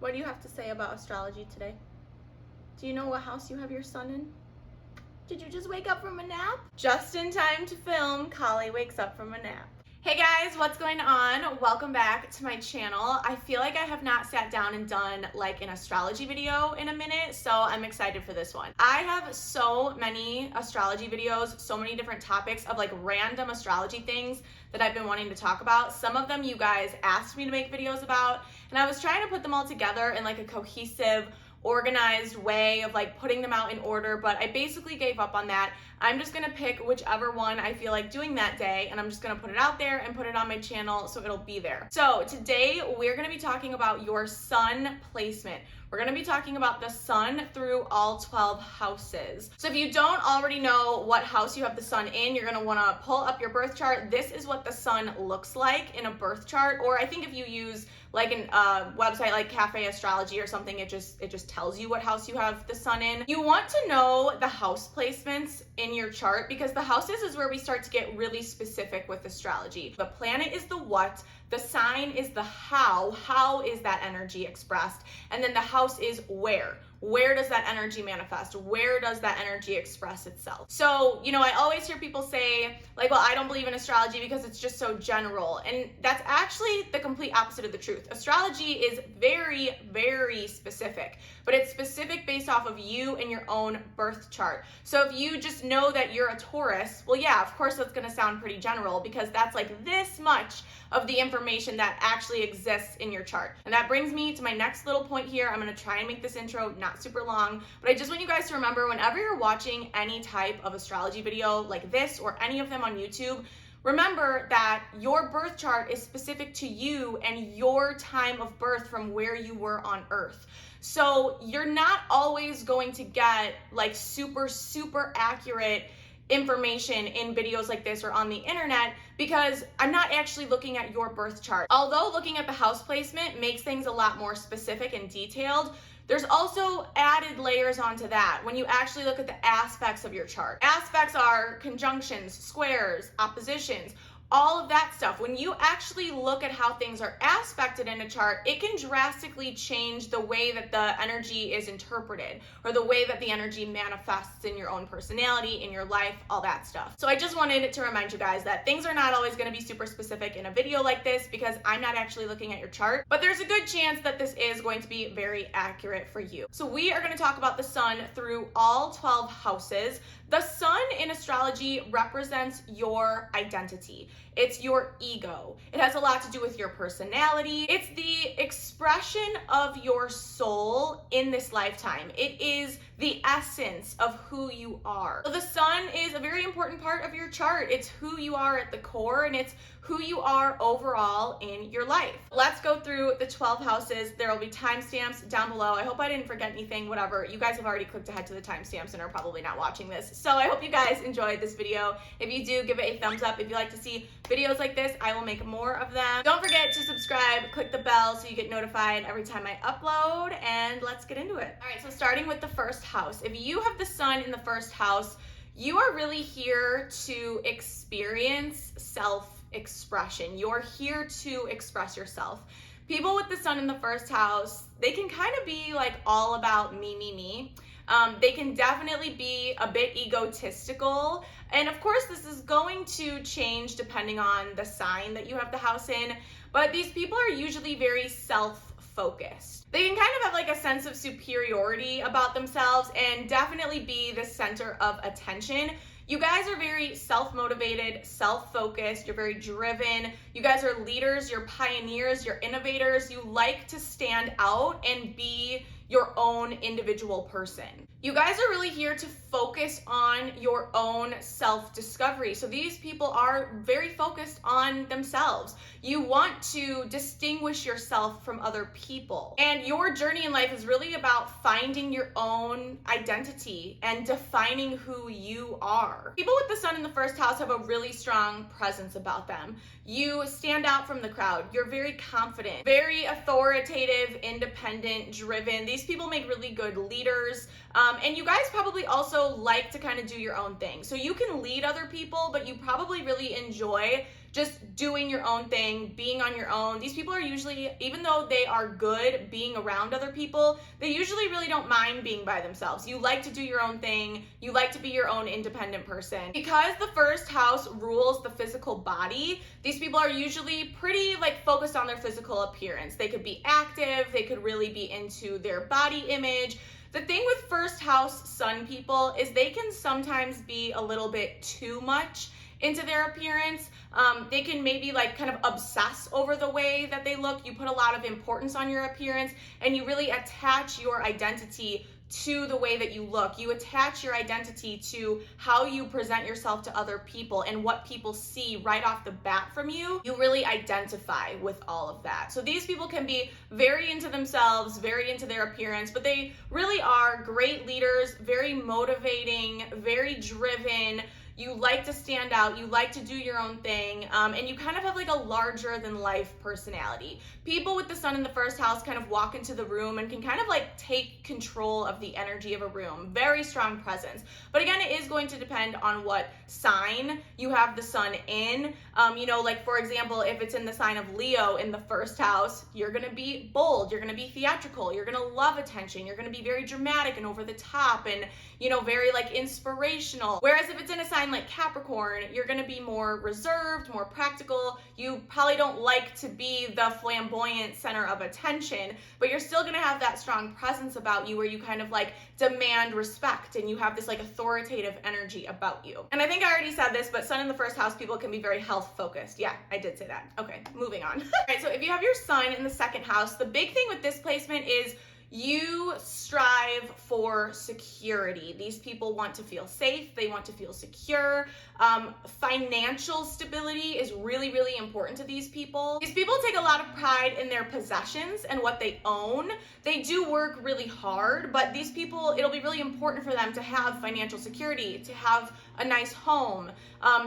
What do you have to say about astrology today? Do you know what house you have your sun in? Did you just wake up from a nap? Just in time to film, Kali wakes up from a nap. Hey guys, what's going on? Welcome back to my channel. I feel like I have not sat down and done like an astrology video in a minute, so I'm excited for this one. I have so many astrology videos, so many different topics of like random astrology things that I've been wanting to talk about. Some of them you guys asked me to make videos about, and I was trying to put them all together in like a cohesive, organized way of like putting them out in order, but I basically gave up on that. I'm just gonna pick whichever one I feel like doing that day, and I'm just gonna put it out there and put it on my channel so it'll be there. So today we're gonna be talking about your sun placement. We're gonna be talking about the sun through all 12 houses. So if you don't already know what house you have the sun in, you're gonna wanna pull up your birth chart. This is what the sun looks like in a birth chart, or I think if you use like a website like Cafe Astrology or something, it just tells you what house you have the sun in. You want to know the house placements in your chart because the houses is where we start to get really specific with astrology. The planet is the what, the sign is the how is that energy expressed, and then the house is where. Where does that energy manifest? Where does that energy express itself? So, you know, I always hear people say, like, well, I don't believe in astrology because it's just so general. And that's actually the complete opposite of the truth. Astrology is very, very specific, but it's specific based off of you and your own birth chart. So if you just know that you're a Taurus, well, yeah, of course that's going to sound pretty general because that's like this much of the information that actually exists in your chart. And that brings me to my next little point here. I'm going to try and make this intro not super long, but I just want you guys to remember whenever you're watching any type of astrology video like this or any of them on YouTube, remember that your birth chart is specific to you and your time of birth from where you were on Earth. So you're not always going to get like super accurate information in videos like this or on the internet because I'm not actually looking at your birth chart. Although looking at the house placement makes things a lot more specific and detailed, there's also added layers onto that when you actually look at the aspects of your chart. Aspects are conjunctions, squares, oppositions, all of that stuff. When you actually look at how things are aspected in a chart, it can drastically change the way that the energy is interpreted or the way that the energy manifests in your own personality, in your life, all that stuff. So I just wanted to remind you guys that things are not always going to be super specific in a video like this because I'm not actually looking at your chart, but there's a good chance that this is going to be very accurate for you. So we are going to talk about the sun through all 12 houses. The sun in astrology represents your identity. It's your ego. It has a lot to do with your personality. It's the expression of your soul in this lifetime. It is the essence of who you are. So the sun is a very important part of your chart. It's who you are at the core, and it's who you are overall in your life. Let's go through the 12 houses. There will be timestamps down below. I hope I didn't forget anything, whatever. You guys have already clicked ahead to the timestamps and are probably not watching this. So I hope you guys enjoyed this video. If you do, give it a thumbs up. If you like to see videos like this, I will make more of them. Don't forget to subscribe, click the bell so you get notified every time I upload, and let's get into it. All right, so starting with the first house. If you have the sun in the first house, you are really here to experience self-expression. You're here to express yourself. People with the sun in the first house, they can kind of be like all about me. They can definitely be a bit egotistical. And of course, this is going to change depending on the sign that you have the house in. But these people are usually very self-focused. They can kind of have like a sense of superiority about themselves and definitely be the center of attention. You guys are very self-motivated, self-focused, you're very driven. You guys are leaders, you're pioneers, you're innovators. You like to stand out and be your own individual person. You guys are really here to focus on your own self-discovery. So these people are very focused on themselves. You want to distinguish yourself from other people. And your journey in life is really about finding your own identity and defining who you are. People with the sun in the first house have a really strong presence about them. You stand out from the crowd. You're very confident, very authoritative, independent, driven. These people make really good leaders. And you guys probably also like to kind of do your own thing. So you can lead other people, but you probably really enjoy just doing your own thing, being on your own. These people are usually, even though they are good being around other people, they usually really don't mind being by themselves. You like to do your own thing. You like to be your own independent person. Because the first house rules the physical body, these people are usually pretty like focused on their physical appearance. They could be active. They could really be into their body image. The thing with first house sun people is they can sometimes be a little bit too much into their appearance. They can maybe like kind of obsess over the way that they look. You put a lot of importance on your appearance and you really attach your identity to the way that you look. You attach your identity to how you present yourself to other people and what people see right off the bat from you. You really identify with all of that. So these people can be very into themselves, very into their appearance, but they really are great leaders, very motivating, very driven. You like to stand out, you like to do your own thing, and you kind of have like a larger than life personality. People with the sun in the first house kind of walk into the room and can kind of like take control of the energy of a room. Very strong presence. But again, it is going to depend on what sign you have the sun in. Like for example, if it's in the sign of Leo in the first house, you're gonna be bold, you're gonna be theatrical, you're gonna love attention, you're gonna be very dramatic and over the top and, very like inspirational. Whereas if it's in a sign like Capricorn, you're going to be more reserved, more practical. You probably don't like to be the flamboyant center of attention, but you're still going to have that strong presence about you where you kind of like demand respect and you have this like authoritative energy about you. And I think I already said this, but sun in the first house people can be very health focused. Yeah, I did say that. Okay, moving on. All right, so if you have your sun in the second house, the big thing with this placement is you strive for security. These people want to feel safe. They want to feel secure. Financial stability is really, really important to these people. These people take a lot of pride in their possessions and what they own. They do work really hard, but these people, it'll be really important for them to have financial security, to have a nice home.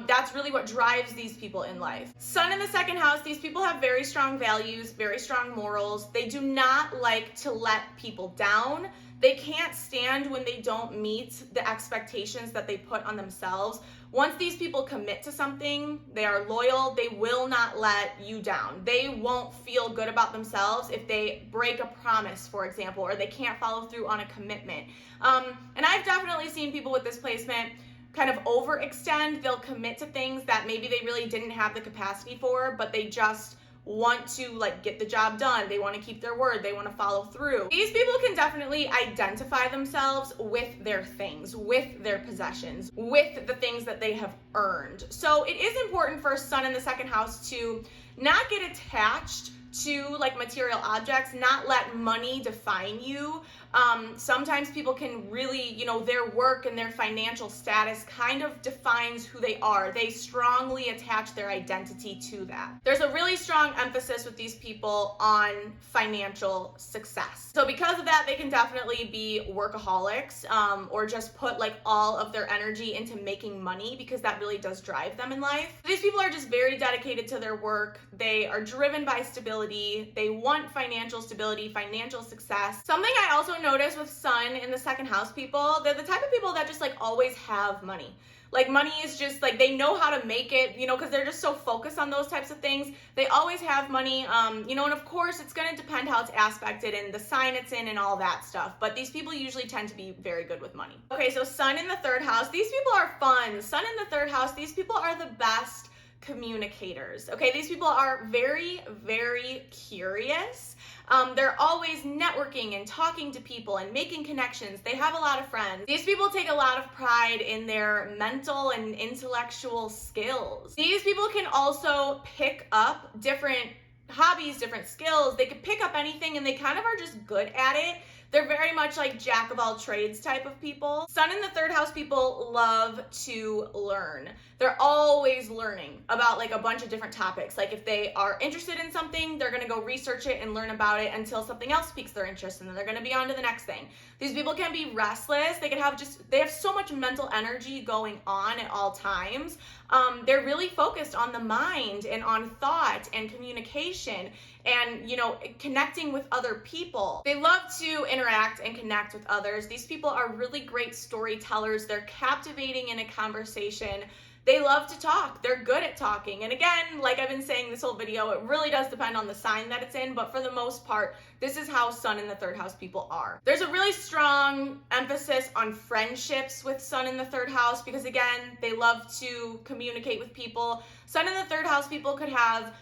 That's really what drives these people in life. Sun in the second house, these people have very strong values, very strong morals. They do not like to let people down. They can't stand when they don't meet the expectations that they put on themselves. Once these people commit to something, they are loyal, they will not let you down. They won't feel good about themselves if they break a promise, for example, or they can't follow through on a commitment. And I've definitely seen people with this placement kind of overextend. They'll commit to things that maybe they really didn't have the capacity for, but they just want to like get the job done. They want to keep their word. They want to follow through. These people can definitely identify themselves with their things, with their possessions, with the things that they have earned. So it is important for sun in the second house to not get attached to like material objects, not let money define you. Sometimes people can really, their work and their financial status kind of defines who they are. They strongly attach their identity to that. There's a really strong emphasis with these people on financial success. So because of that, they can definitely be workaholics, or just put like all of their energy into making money because that really does drive them in life. These people are just very dedicated to their work. They are driven by stability. They want financial stability, financial success. Something I also notice with sun in the second house people, they're the type of people that just like always have money. Like money is just like, they know how to make it, because they're just so focused on those types of things. They always have money, and of course it's going to depend how it's aspected and the sign it's in and all that stuff. But these people usually tend to be very good with money. Okay, so sun in the third house, these people are fun. Sun in the third house, these people are the best communicators. Okay, these people are very, very curious. They're always networking and talking to people and making connections. They have a lot of friends. These people take a lot of pride in their mental and intellectual skills. These people can also pick up different hobbies, different skills. They could pick up anything and they kind of are just good at it. They're very much like jack of all trades type of people. Sun in the third house people love to learn. They're always learning about like a bunch of different topics. Like if they are interested in something, they're gonna go research it and learn about it until something else piques their interest and then they're gonna be on to the next thing. These people can be restless. They have so much mental energy going on at all times. They're really focused on the mind and on thought and communication and, connecting with other people. They love to interact and connect with others. These people are really great storytellers. They're captivating in a conversation. They love to talk. They're good at talking. And again, like I've been saying this whole video, it really does depend on the sign that it's in, but for the most part, this is how Sun in the third house people are. There's a really strong emphasis on friendships with Sun in the third house because again, they love to communicate with people. Sun in the third house people could have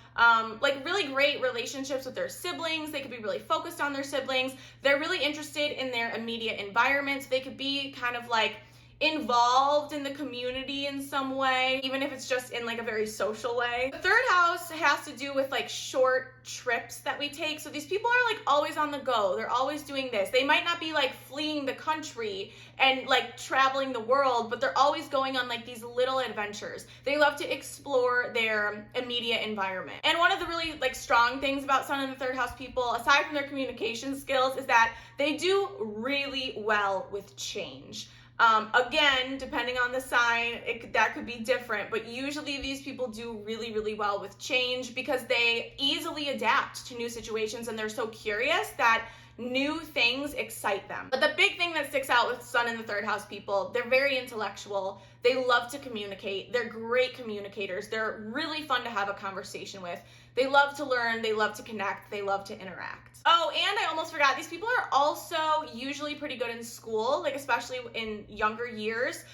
like really great relationships with their siblings. They could be really focused on their siblings. They're really interested in their immediate environment. So they could be kind of like involved in the community in some way, even if it's just in like a very social way. The third house has to do with like short trips that we take. So these people are like always on the go. They're always doing this. They might not be like fleeing the country and like traveling the world, but they're always going on like these little adventures. They love to explore their immediate environment. And one of the really like strong things about Sun in the third house people, aside from their communication skills, is that they do really well with change. Again, depending on the sign, that could be different, but usually these people do really, really well with change because they easily adapt to new situations and they're so curious that new things excite them. But the big thing that sticks out with Sun in the third house people, they're very intellectual. They love to communicate. They're great communicators. They're really fun to have a conversation with. They love to learn. They love to connect. They love to interact. Oh, and I almost forgot, these people are also usually pretty good in school, like especially in younger years.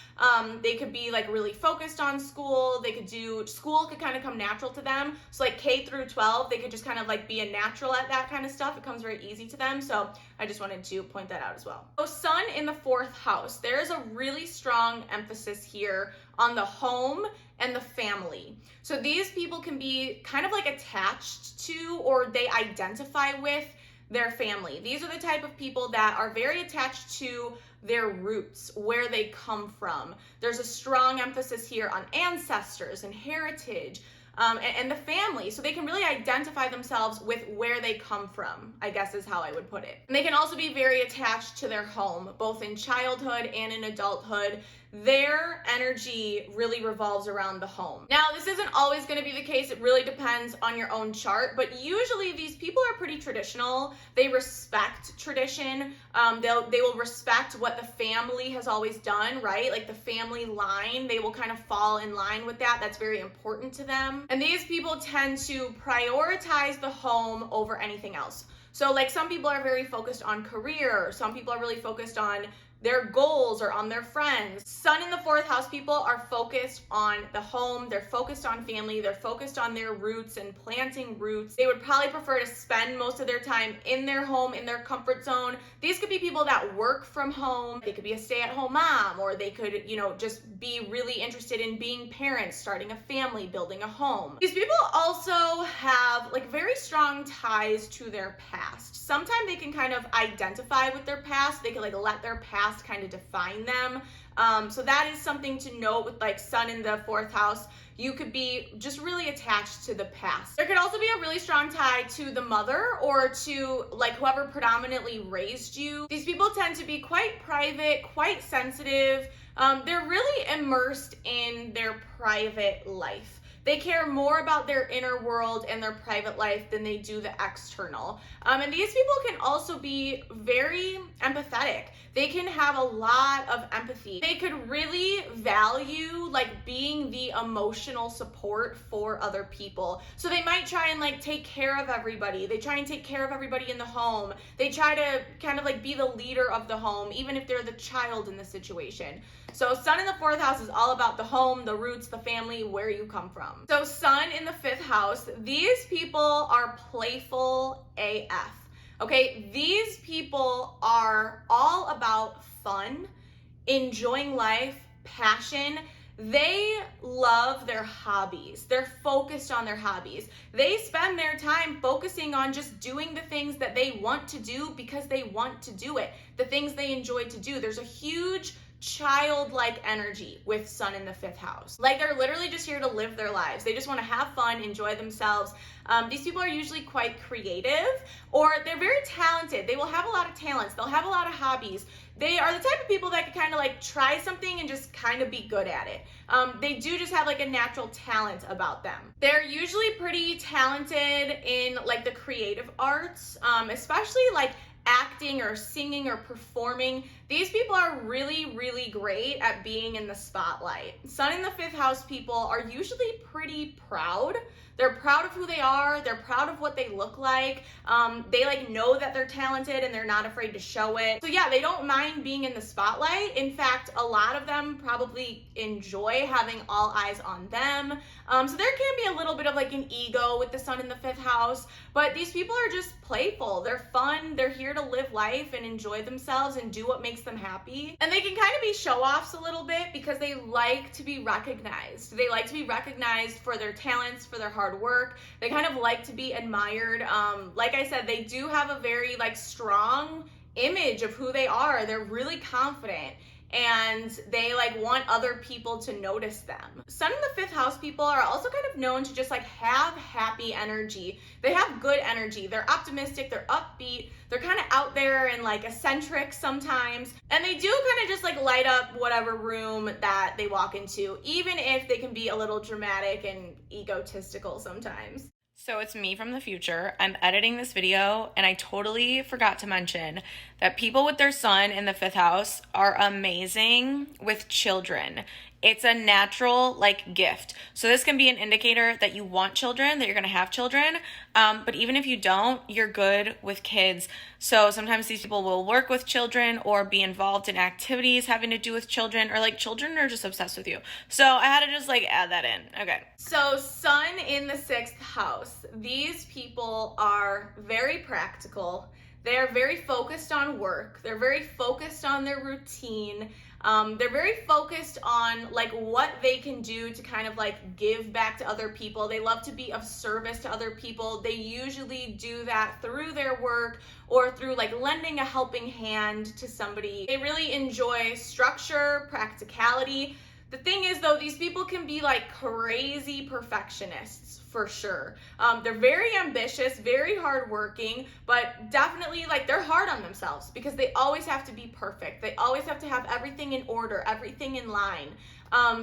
They could be like really focused on school. They could do, school could kind of come natural to them. So like K through 12, they could just kind of like be a natural at that kind of stuff. It comes very easy to them. So I just wanted to point that out as well. So Sun in the fourth house, there's a really strong emphasis here on the home and the family. So these people can be kind of like attached to, or they identify with their family. These are the type of people that are very attached to their roots, where they come from. There's a strong emphasis here on ancestors and heritage, and the family. So they can really identify themselves with where they come from, I guess is how I would put it. And they can also be very attached to their home, both in childhood and in adulthood. Their energy really revolves around the home. Now, this isn't always going to be the case. It really depends on your own chart, but usually these people are pretty traditional. They respect tradition. They will respect what the family has always done, right? Like the family line, they will kind of fall in line with that. That's very important to them. And these people tend to prioritize the home over anything else. So like some people are very focused on career. Some people are really focused on their goals or on their friends. Sun in the fourth house people are focused on the home. They're focused on family. They're focused on their roots and planting roots. They would probably prefer to spend most of their time in their home, in their comfort zone. These could be people that work from home. They could be a stay-at-home mom, or they could, just be really interested in being parents, starting a family, building a home. These people also have like very strong ties to their past. Sometimes they can kind of identify with their past. They can like let their past kind of define them. So that is something to note with like Sun in the fourth house. You could be just really attached to the past. There could also be a really strong tie to the mother or to like whoever predominantly raised you. These people tend to be quite private, quite sensitive. They're really immersed in their private life. They care more about their inner world and their private life than they do the external. And these people can also be very empathetic. They can have a lot of empathy. They could really value like being the emotional support for other people. So they might try and like take care of everybody. They try and take care of everybody in the home. They try to kind of like be the leader of the home, even if they're the child in the situation. So Sun in the fourth house is all about the home, the roots, the family, where you come from. So Sun in the fifth house, these people are playful AF. Okay, these people are all about fun, enjoying life, passion. They love their hobbies. They're focused on their hobbies. They spend their time focusing on just doing the things that they want to do because they want to do it, the things they enjoy to do. There's a huge childlike energy with Sun in the fifth house. Like they're literally just here to live their lives. They just want to have fun, enjoy themselves. These people are usually quite creative, or they're very talented. They will have a lot of talents. They'll have a lot of hobbies. They are the type of people that can kind of like try something and just kind of be good at it. They do just have like a natural talent about them. They're usually pretty talented in like the creative arts, especially like acting acting or singing or performing. These people are really, really great at being in the spotlight. Sun in the 5th house people are usually pretty proud. They're proud of who they are. They're proud of what they look like. They like know that they're talented and they're not afraid to show it. So yeah, they don't mind being in the spotlight. In fact, a lot of them probably enjoy having all eyes on them. So there can be a little bit of like an ego with the sun in the 5th house, but these people are just playful. They're fun. They're here to live life and enjoy themselves and do what makes them happy. And they can kind of be show-offs a little bit because they like to be recognized. They like to be recognized for their talents, for their hard work. They kind of like to be admired. Like I said, they do have a very like strong image of who they are. They're really confident and they like want other people to notice them. Sun in the 5th house people are also kind of known to just like have happy energy. They have good energy. They're optimistic, they're upbeat, they're kind of out there and like eccentric sometimes. And they do kind of just like light up whatever room that they walk into, even if they can be a little dramatic and egotistical sometimes. So it's me from the future. I'm editing this video and I totally forgot to mention that people with their sun in the 5th house are amazing with children. It's a natural like gift. So this can be an indicator that you want children, that you're going to have children. But even if you don't, you're good with kids. So sometimes these people will work with children or be involved in activities having to do with children, or like children are just obsessed with you. So I had to just like add that in. Okay. So sun in the 6th house. These people are very practical. They're very focused on work. They're very focused on their routine. They're very focused on like what they can do to kind of like give back to other people. They love to be of service to other people. They usually do that through their work or through like lending a helping hand to somebody. They really enjoy structure, practicality. The thing is though, these people can be like crazy perfectionists for sure. They're very ambitious, very hardworking, but definitely like they're hard on themselves because they always have to be perfect. They always have to have everything in order, everything in line.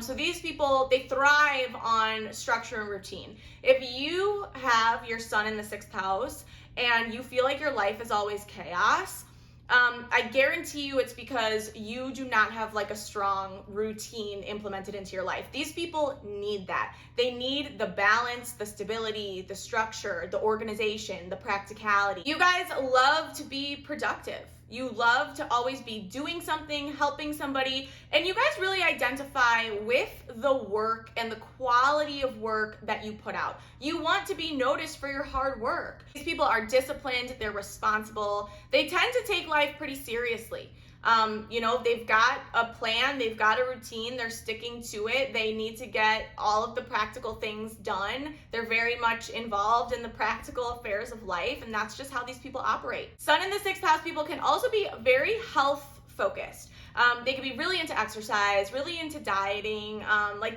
So these people, they thrive on structure and routine. If you have your sun in the 6th house and you feel like your life is always chaos, I guarantee you it's because you do not have like a strong routine implemented into your life. These people need that. They need the balance, the stability, the structure, the organization, the practicality. You guys love to be productive. You love to always be doing something, helping somebody, and you guys really identify with the work and the quality of work that you put out. You want to be noticed for your hard work. These people are disciplined, they're responsible, they tend to take life pretty seriously. They've got a plan, they've got a routine, they're sticking to it. They need to get all of the practical things done. They're very much involved in the practical affairs of life, and that's just how these people operate. Sun in the 6th house people can also be very health focused. They can be really into exercise, really into dieting.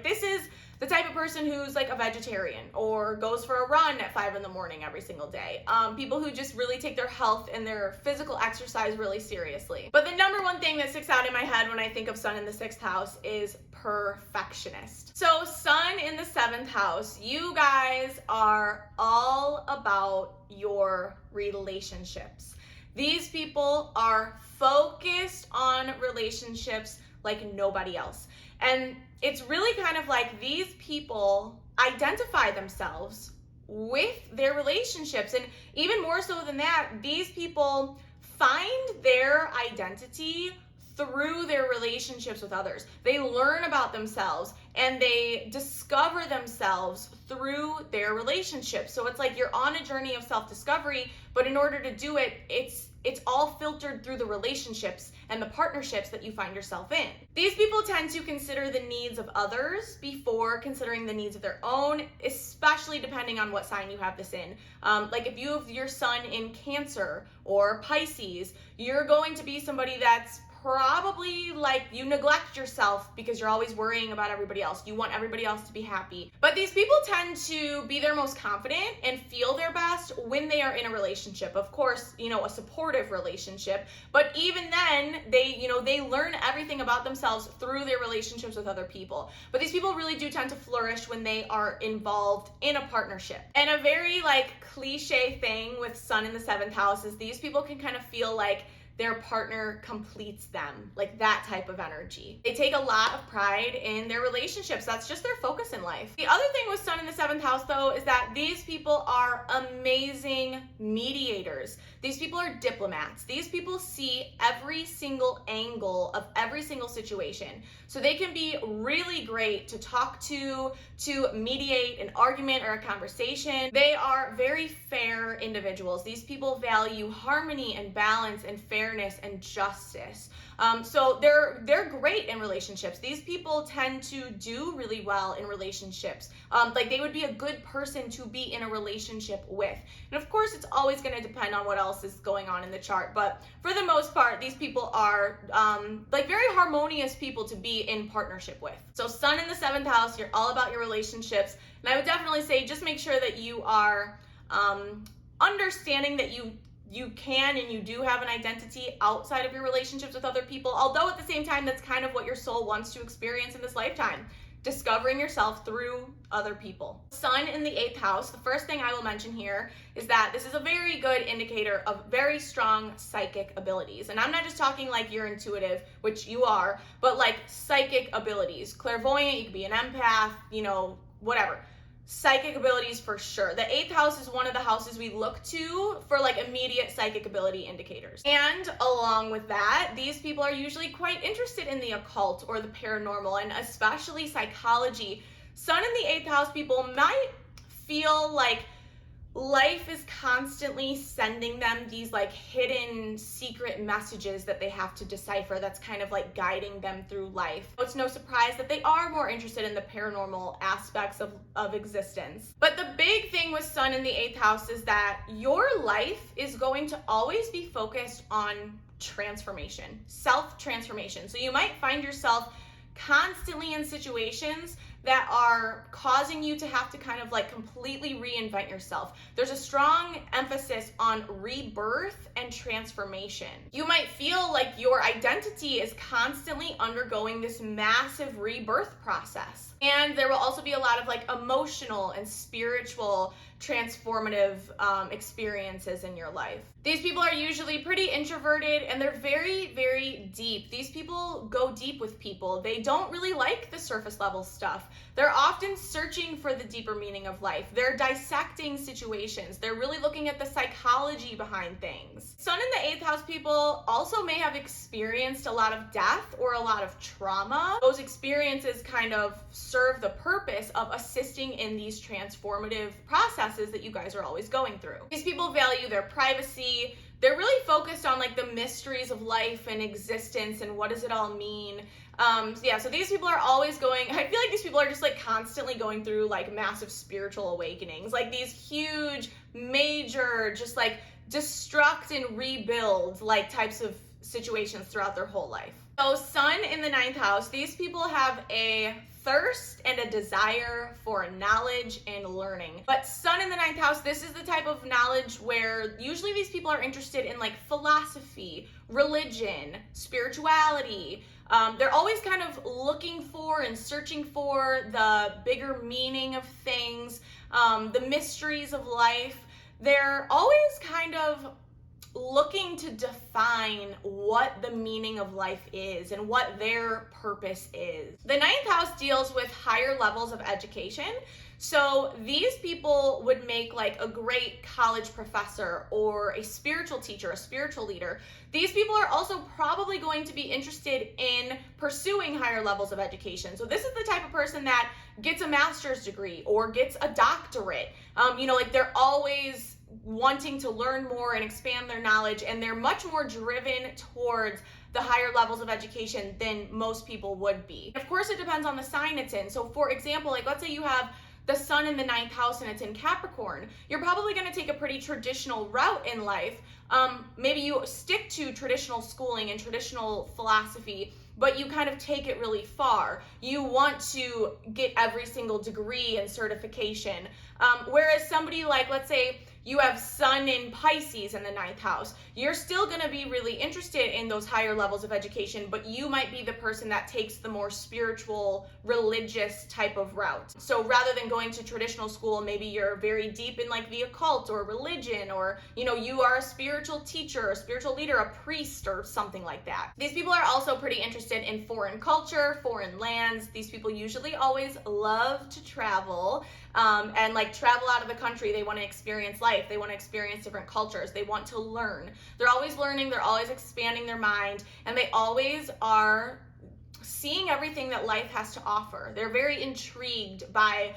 This is the type of person who's like a vegetarian or goes for a run at 5 in the morning every single day. People who just really take their health and their physical exercise really seriously. But the number one thing that sticks out in my head when I think of sun in the 6th house is perfectionist. So sun in the 7th house, you guys are all about your relationships. These people are focused on relationships like nobody else. And it's really kind of like these people identify themselves with their relationships. And even more so than that, these people find their identity through their relationships with others. They learn about themselves and they discover themselves through their relationships. So it's like you're on a journey of self-discovery, but in order to do it, it's all filtered through the relationships and the partnerships that you find yourself in. These people tend to consider the needs of others before considering the needs of their own, especially depending on what sign you have this in. Like if you have your sun in Cancer or Pisces, you're going to be somebody that's probably like you neglect yourself because you're always worrying about everybody else. You want everybody else to be happy. But these people tend to be their most confident and feel their best when they are in a relationship. Of course, a supportive relationship, but even then they learn everything about themselves through their relationships with other people. But these people really do tend to flourish when they are involved in a partnership. And a very cliche thing with Sun in the 7th house is these people can kind of feel like their partner completes them, like that type of energy. They take a lot of pride in their relationships. That's just their focus in life. The other thing with Sun in the 7th house, though, is that these people are amazing mediators. These people are diplomats. These people see every single angle of every single situation. So they can be really great to talk to mediate an argument or a conversation. They are very fair individuals. These people value harmony and balance and fairness and justice. So they're great in relationships. These people tend to do really well in relationships. They would be a good person to be in a relationship with. And of course, it's always going to depend on what else is going on in the chart. But for the most part, these people are very harmonious people to be in partnership with. So Sun in the 7th house, you're all about your relationships. And I would definitely say just make sure that you are understanding that you can and you do have an identity outside of your relationships with other people, although at the same time, that's kind of what your soul wants to experience in this lifetime, discovering yourself through other people. Sun in the 8th house, the first thing I will mention here is that this is a very good indicator of very strong psychic abilities. And I'm not just talking like you're intuitive, which you are, but like psychic abilities. Clairvoyant, you could be an empath, whatever. Psychic abilities for sure. The 8th house is one of the houses we look to for immediate psychic ability indicators. And along with that, these people are usually quite interested in the occult or the paranormal, and especially psychology. Sun in the 8th house people might feel like life is constantly sending them these hidden secret messages that they have to decipher that's kind of guiding them through life. It's no surprise that they are more interested in the paranormal aspects of existence. But the big thing with Sun in the 8th house is that your life is going to always be focused on transformation, self-transformation. So you might find yourself constantly in situations that are causing you to have to kind of completely reinvent yourself. There's a strong emphasis on rebirth and transformation. You might feel like your identity is constantly undergoing this massive rebirth process. And there will also be a lot of emotional and spiritual transformative experiences in your life. These people are usually pretty introverted and they're very, very deep. These people go deep with people. They don't really like the surface level stuff. They're often searching for the deeper meaning of life. They're dissecting situations. They're really looking at the psychology behind things. Sun in the 8th house people also may have experienced a lot of death or a lot of trauma. Those experiences kind of serve the purpose of assisting in these transformative processes that you guys are always going through. These people value their privacy. They're really focused on the mysteries of life and existence and what does it all mean. So these people are always I feel like these people are just constantly going through massive spiritual awakenings, these huge, major, just destruct and rebuild types of situations throughout their whole life. So Sun in the 9th house, these people have a thirst and a desire for knowledge and learning. But Sun in the 9th house, this is the type of knowledge where usually these people are interested in philosophy, religion, spirituality. They're always kind of looking for and searching for the bigger meaning of things, the mysteries of life. They're always kind of looking to define what the meaning of life is and what their purpose is. The 9th house deals with higher levels of education. So these people would make a great college professor or a spiritual teacher, a spiritual leader. These people are also probably going to be interested in pursuing higher levels of education. So this is the type of person that gets a master's degree or gets a doctorate. They're always wanting to learn more and expand their knowledge, and they're much more driven towards the higher levels of education than most people would be. Of course, it depends on the sign it's in. So for example, let's say you have the sun in the 9th house and it's in Capricorn, you're probably going to take a pretty traditional route in life. Maybe you stick to traditional schooling and traditional philosophy, but you kind of take it really far. You want to get every single degree and certification. Whereas somebody like, let's say, you have sun in Pisces in the 9th house, you're still going to be really interested in those higher levels of education, but you might be the person that takes the more spiritual, religious type of route. So rather than going to traditional school, maybe you're very deep in like the occult or religion, or you are a spiritual teacher, a spiritual leader, a priest, or something like that. These people are also pretty interested in foreign culture, foreign lands. These people usually always love to travel, and like travel out of the country. They want to experience life. They want to experience different cultures. They want to learn. They're always learning. They're always expanding their mind, and they always are seeing everything that life has to offer. They're very intrigued by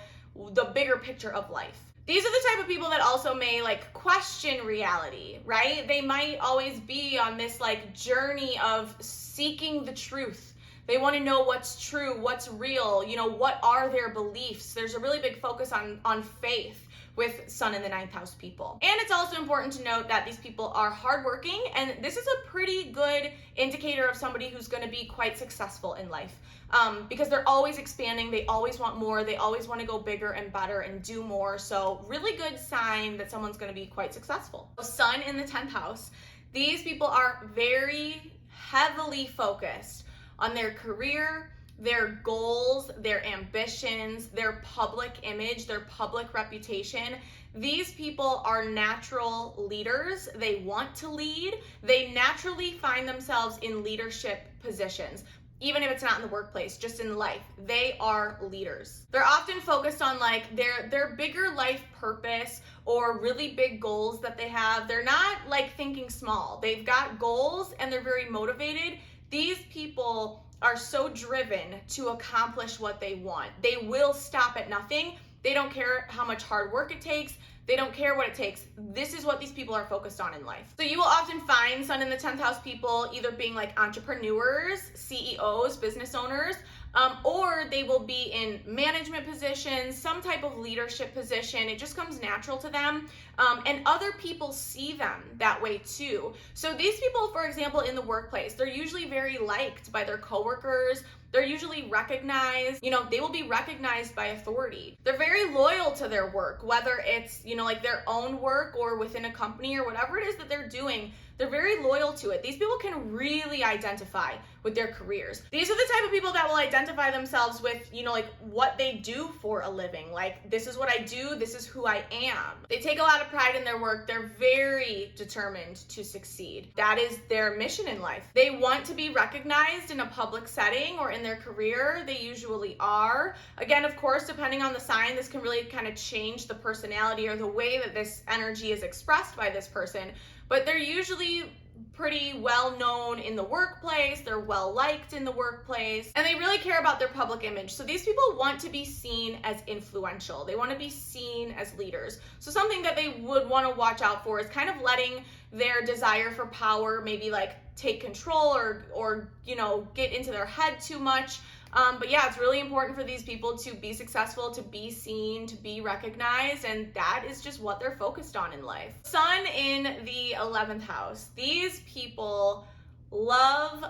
the bigger picture of life. These are the type of people that also may like question reality, right? They might always be on this like journey of seeking the truth. They want to know what's true, what's real, what are their beliefs. There's a really big focus on faith with sun in the 9th house people. And it's also important to note that these people are hardworking, and this is a pretty good indicator of somebody who's going to be quite successful in life, because they're always expanding. They always want more. They always want to go bigger and better and do more. So really good sign that someone's going to be quite successful. Sun in the 10th house. These people are very heavily focused on their career, their goals, their ambitions, their public image, their public reputation. These people are natural leaders. They want to lead. They naturally find themselves in leadership positions. Even if it's not in the workplace, just in life, they are leaders. They're often focused on like their bigger life purpose or really big goals that they have. They're not like thinking small. They've got goals and they're very motivated. These people are so driven to accomplish what they want. They will stop at nothing. They don't care how much hard work it takes. They don't care what it takes. This is what these people are focused on in life. So you will often find sun in the 10th house people either being like entrepreneurs, CEOs, business owners, or they will be in management positions, some type of leadership position. It just comes natural to them. And other people see them that way too. So these people, for example, in the workplace, they're usually very liked by their coworkers. They're usually recognized, they will be recognized by authority. They're very loyal to their work, whether it's, like their own work or within a company or whatever it is that they're doing. They're very loyal to it. These people can really identify with their careers. These are the type of people that will identify themselves with, like what they do for a living. Like, this is what I do. This is who I am. They take a lot of pride in their work. They're very determined to succeed. That is their mission in life. They want to be recognized in a public setting or in their career. They usually are. Again, of course, depending on the sign, this can really kind of change the personality or the way that this energy is expressed by this person. But they're usually pretty well known in the workplace. They're well liked in the workplace, and they really care about their public image. So these people want to be seen as influential. They want to be seen as leaders. So something that they would want to watch out for is kind of letting their desire for power maybe like take control or get into their head too much. But yeah, it's really important for these people to be successful, to be seen, to be recognized, and that is just what they're focused on in life. Sun in the 11th house. These people love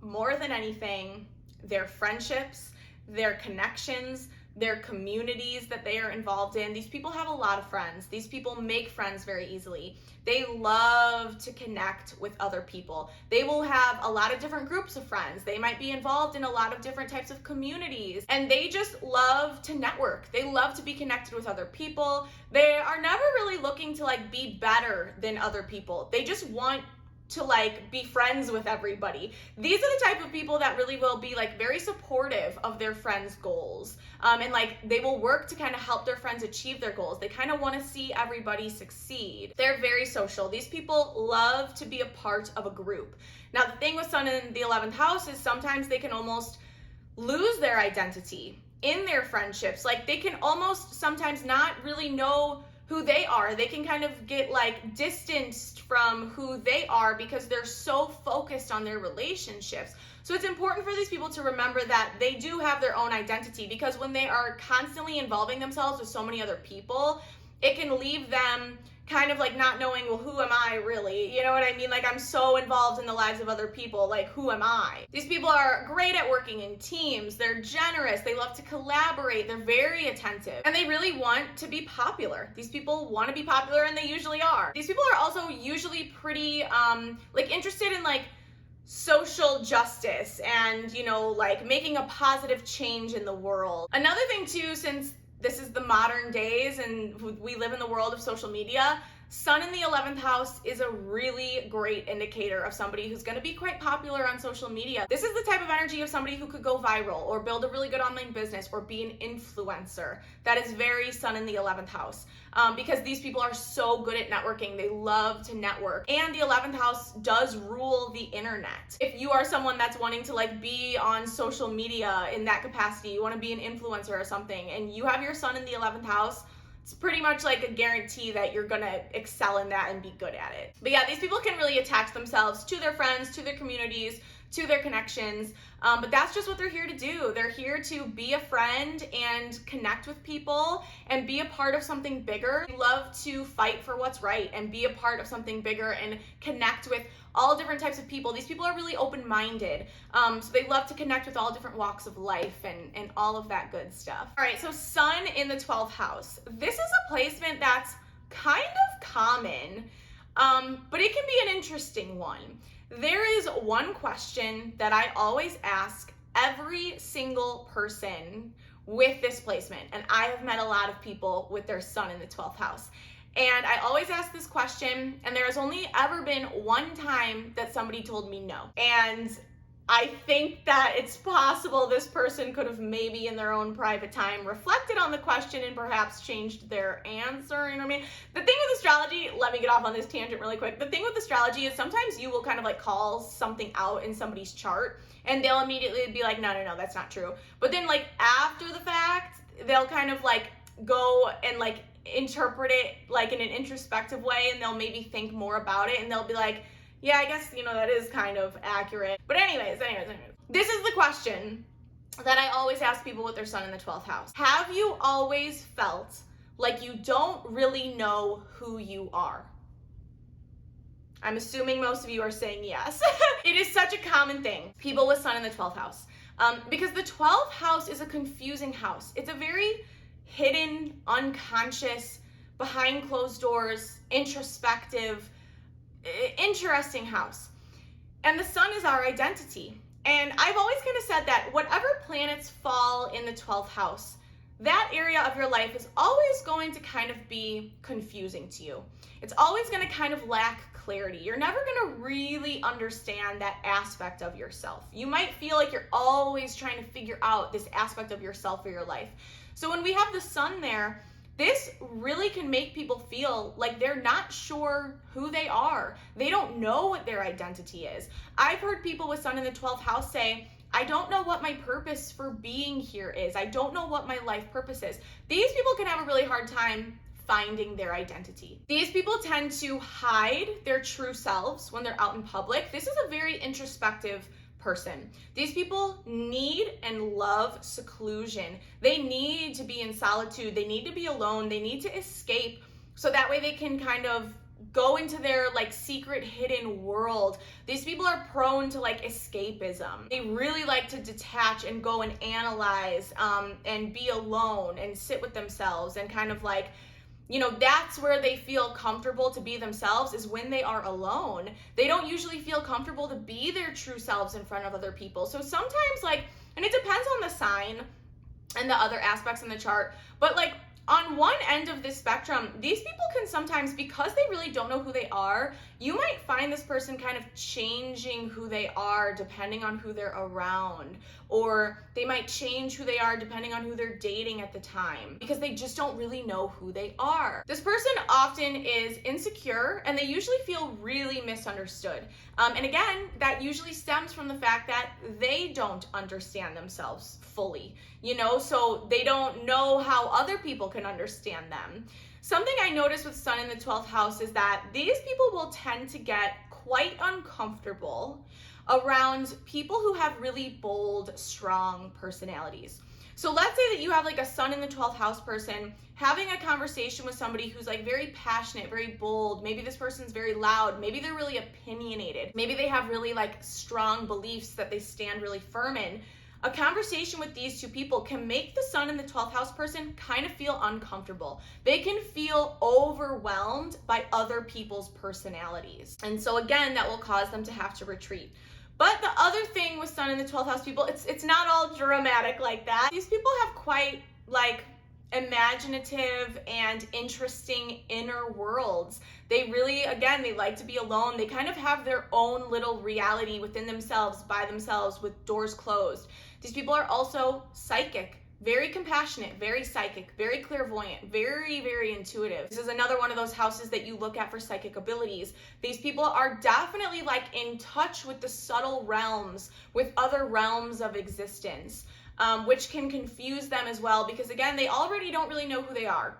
more than anything their friendships, their connections, their communities that they are involved in. These people have a lot of friends. These people make friends very easily. They love to connect with other people. They will have a lot of different groups of friends. They might be involved in a lot of different types of communities, and they just love to network. They love to be connected with other people. They are never really looking to like be better than other people. They just want to like be friends with everybody. These are the type of people that really will be like very supportive of their friends' goals. And like they will work to kind of help their friends achieve their goals. They kind of want to see everybody succeed. They're very social. These people love to be a part of a group. Now the thing with sun in the 11th house is sometimes they can almost lose their identity in their friendships. Like they can almost sometimes not really know who they are. They can kind of get like distanced from who they are because they're so focused on their relationships. So it's important for these people to remember that they do have their own identity, because when they are constantly involving themselves with so many other people, it can leave them kind of like not knowing, well, who am I really? You know what I mean? Like, I'm so involved in the lives of other people, like, who am I? These people are great at working in teams. They're generous. They love to collaborate. They're very attentive. And they really want to be popular. These people want to be popular, and they usually are. These people are also usually pretty, like, interested in, like, social justice and, you know, like, making a positive change in the world. Another thing, too, since this is the modern days and we live in the world of social media, Sun in the 11th house is a really great indicator of somebody who's going to be quite popular on social media. This is the type of energy of somebody who could go viral or build a really good online business or be an influencer. That is very Sun in the 11th house, because these people are so good at networking. They love to network, and the 11th house does rule the internet. If you are someone that's wanting to like be on social media in that capacity, you want to be an influencer or something, and you have your Sun in the 11th house, it's pretty much like a guarantee that you're gonna excel in that and be good at it. But yeah, these people can really attach themselves to their friends, to their communities, to their connections, but that's just what they're here to do. They're here to be a friend and connect with people and be a part of something bigger. They love to fight for what's right and be a part of something bigger and connect with all different types of people. These people are really open-minded, so they love to connect with all different walks of life and all of that good stuff. All right, so Sun in the 12th house. This is a placement that's kind of common, but it can be an interesting one. There is one question that I always ask every single person with this placement, and I have met a lot of people with their Sun in the 12th house. And I always ask this question, and there has only ever been one time that somebody told me no. And I think that it's possible this person could have maybe in their own private time reflected on the question and perhaps changed their answer, you know what I mean? The thing with astrology, let me get off on this tangent really quick. The thing with astrology is sometimes you will kind of like call something out in somebody's chart and they'll immediately be like, no, that's not true. But then like after the fact, they'll kind of like go and like interpret it like in an introspective way, and they'll maybe think more about it and they'll be like, yeah, I guess, you know, that is kind of accurate. But anyways, this is the question that I always ask people with their Sun in the 12th house. Have you always felt like you don't really know who you are? I'm assuming most of you are saying yes. It is such a common thing, people with Sun in the 12th house, because the 12th house is a confusing house. It's a very hidden, unconscious, behind closed doors, introspective, interesting house. And the Sun is our identity. And I've always kind of said that whatever planets fall in the 12th house, that area of your life is always going to kind of be confusing to you. It's always going to kind of lack clarity. You're never going to really understand that aspect of yourself. You might feel like you're always trying to figure out this aspect of yourself or your life. So when we have the Sun there, this really can make people feel like they're not sure who they are. They don't know what their identity is. I've heard people with Sun in the 12th house say, I don't know what my purpose for being here is. I don't know what my life purpose is. These people can have a really hard time finding their identity. These people tend to hide their true selves when they're out in public. This is a very introspective person. These people need and love seclusion. They need to be in solitude. They need to be alone. They need to escape so that way they can kind of go into their like secret hidden world. These people are prone to like escapism. They really like to detach and go and analyze and be alone and sit with themselves and kind of like, you know, that's where they feel comfortable to be themselves, is when they are alone. They don't usually feel comfortable to be their true selves in front of other people. So sometimes like, and it depends on the sign and the other aspects in the chart, but like on one end of this spectrum, these people can sometimes, because they really don't know who they are, you might find this person kind of changing who they are depending on who they're around, or they might change who they are depending on who they're dating at the time, because they just don't really know who they are. This person often is insecure, and they usually feel really misunderstood. And again, that usually stems from the fact that they don't understand themselves fully, you know, so they don't know how other people can understand them. Something I noticed with Sun in the 12th house is that these people will tend to get quite uncomfortable around people who have really bold, strong personalities. So let's say that you have like a Sun in the 12th house person having a conversation with somebody who's like very passionate, very bold. Maybe this person's very loud. Maybe they're really opinionated. Maybe they have really like strong beliefs that they stand really firm in. A conversation with these two people can make the Sun in the 12th house person kind of feel uncomfortable. They can feel overwhelmed by other people's personalities. And so again, that will cause them to have to retreat. But the other thing with Sun in the 12th house people, it's not all dramatic like that. These people have quite like imaginative and interesting inner worlds. They really, again, they like to be alone. They kind of have their own little reality within themselves, by themselves, with doors closed. These people are also psychic, very compassionate, very psychic, very clairvoyant, very, very intuitive. This is another one of those houses that you look at for psychic abilities. These people are definitely like in touch with the subtle realms, with other realms of existence, which can confuse them as well, because again, they already don't really know who they are,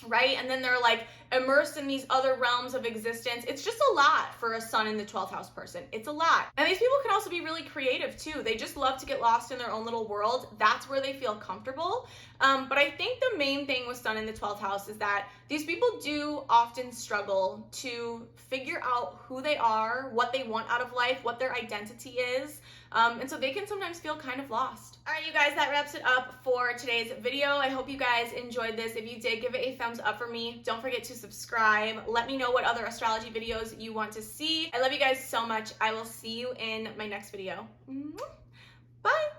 right? And then they're like immersed in these other realms of existence. It's just a lot for a Sun in the 12th house person. It's a lot. And these people can also be really creative too. They just love to get lost in their own little world. That's where they feel comfortable. But I think the main thing with Sun in the 12th house is that these people do often struggle to figure out who they are, what they want out of life, what their identity is. And so they can sometimes feel kind of lost. All right, you guys, that wraps it up for today's video. I hope you guys enjoyed this. If you did, give it a thumbs up for me. Don't forget to subscribe. Let me know what other astrology videos you want to see. I love you guys so much. I will see you in my next video. Bye.